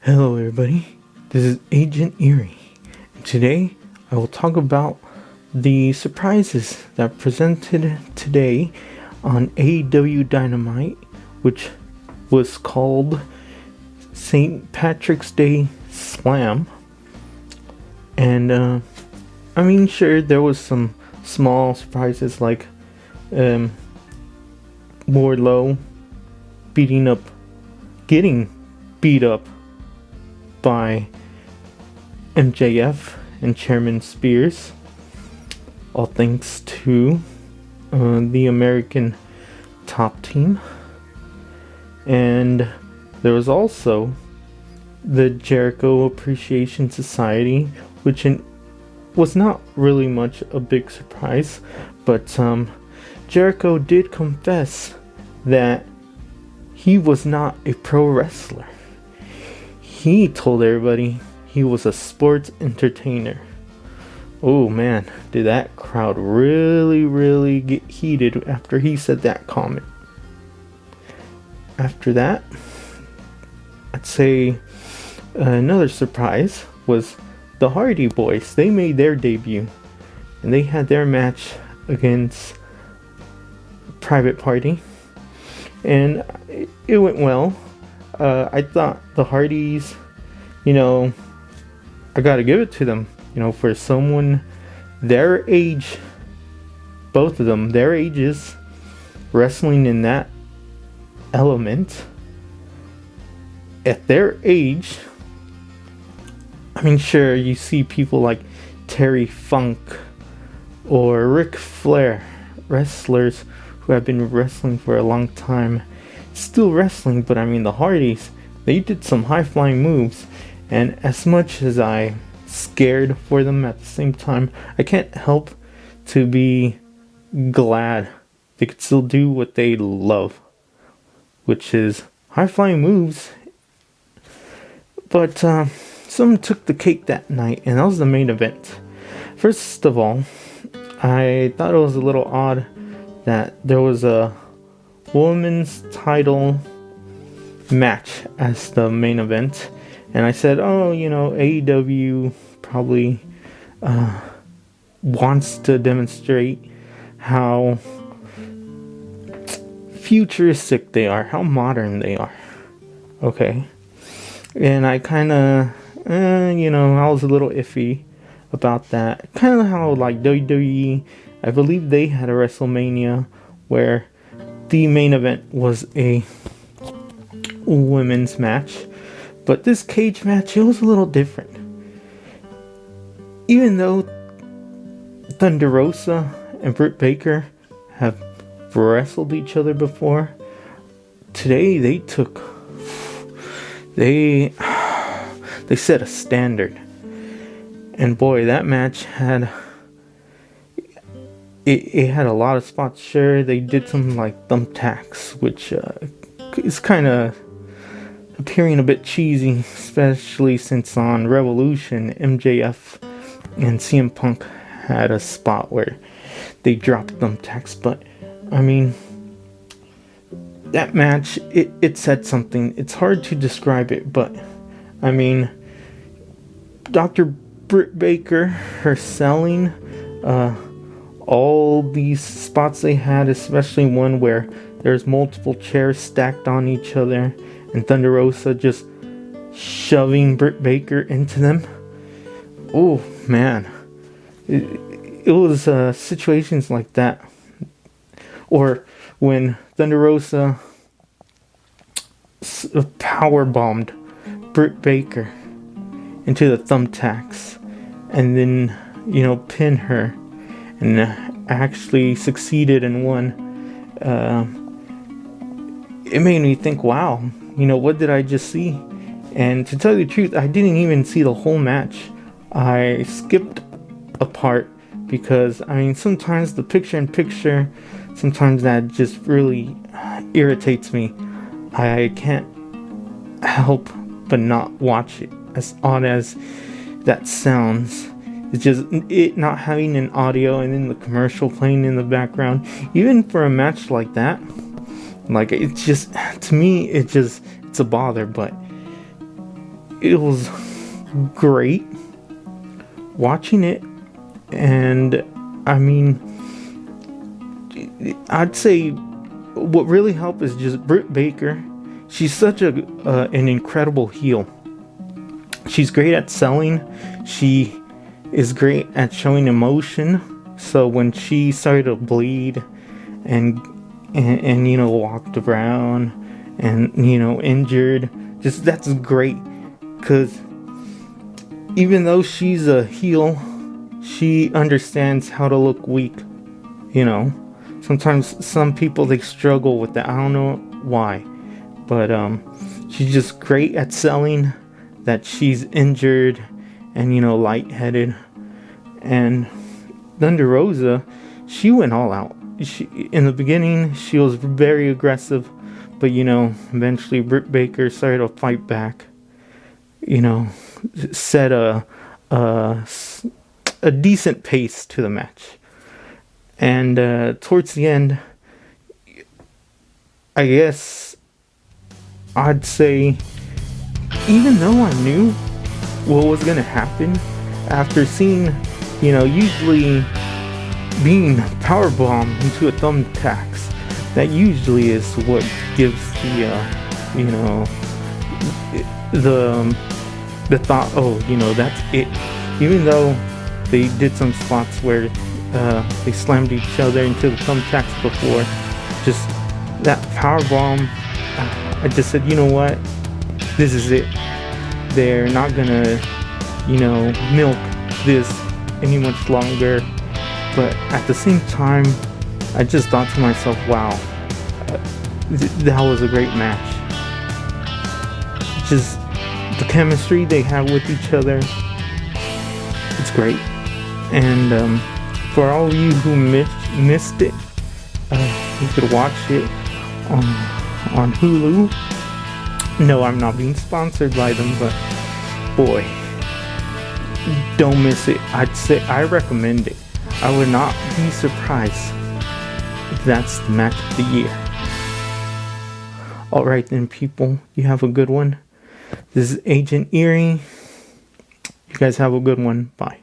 Hello everybody, this is Agent Eerie, and today I will talk about the surprises that presented today on AEW Dynamite, which was called St. Patrick's Day Slam. And sure, there was some small surprises like Wardlow getting beat up by MJF and Chairman Spears, all thanks to the American Top Team. And there was also the Jericho Appreciation Society, which was not really much a big surprise, but Jericho did confess that he was not a pro wrestler. He told everybody he was a sports entertainer. Oh man, did that crowd really get heated after he said that comment. After that, I'd say another surprise was the Hardy Boys. They made their debut and they had their match against Private Party, and it went well. I thought the Hardys, I gotta give it to them, for someone their age, both of them, their ages, wrestling in that element, at their age. Sure, you see people like Terry Funk or Ric Flair, wrestlers who have been wrestling for a long time, still wrestling, but the Hardys, they did some high-flying moves, and as much as I'm scared for them, at the same time, I can't help to be glad they could still do what they love, which is high-flying moves. But someone took the cake that night, and that was the main event. First of all, I thought it was a little odd that there was a women's title match as the main event, and I said, AEW probably wants to demonstrate how futuristic they are, how modern they are. Okay. And I kind of, I was a little iffy about that. Kind of how like WWE, I believe they had a WrestleMania where the main event was a women's match, but this cage match, it was a little different. Even though Thunder Rosa and Britt Baker have wrestled each other before, today they set a standard. And boy, that match had it had a lot of spots. Sure, they did something like thumbtacks, which is kind of appearing a bit cheesy, especially since on Revolution, MJF and CM Punk had a spot where they dropped thumbtacks. But that match, it said something. It's hard to describe it, but Dr. Britt Baker, her selling all these spots they had, especially one where there's multiple chairs stacked on each other and Thunder Rosa just shoving Britt Baker into them. Oh man, it was situations like that, or when Thunder Rosa power bombed Britt Baker into the thumbtacks and then pin her, and actually succeeded and won. It made me think, wow, what did I just see? And to tell you the truth, I didn't even see the whole match. I skipped a part because sometimes the picture-in-picture, sometimes that just really irritates me. I can't help but not watch it, as odd as that sounds. It's just it not having an audio and then the commercial playing in the background, even for a match like that, like it's just, to me, it's a bother. But it was great watching it. And I mean, I'd say what really helped is just Britt Baker. She's such an incredible heel. She's great at selling. She is great at showing emotion. So when she started to bleed and walked around and injured, just that's great, because even though she's a heel, she understands how to look weak. Sometimes some people, they struggle with that. I don't know why, but she's just great at selling that she's injured and lightheaded. And Thunder Rosa, she went all out. In the beginning, she was very aggressive, but eventually Britt Baker started to fight back. Set a decent pace to the match. And towards the end, I guess I'd say, even though I knew what was going to happen, after seeing, usually being powerbombed into a thumbtacks, that usually is what gives the thought, that's it. Even though they did some spots where they slammed each other into the thumbtacks before, just that powerbomb, I just said, you know what, this is it. They're not gonna, milk this any much longer. But at the same time, I just thought to myself, wow, that was a great match. Just the chemistry they have with each other, it's great. And for all of you who missed it, you could watch it on Hulu. No, I'm not being sponsored by them, but boy, don't miss it. I recommend it. I would not be surprised if that's the match of the year. Alright then, people, you have a good one. This is Agent Erie. You guys have a good one. Bye.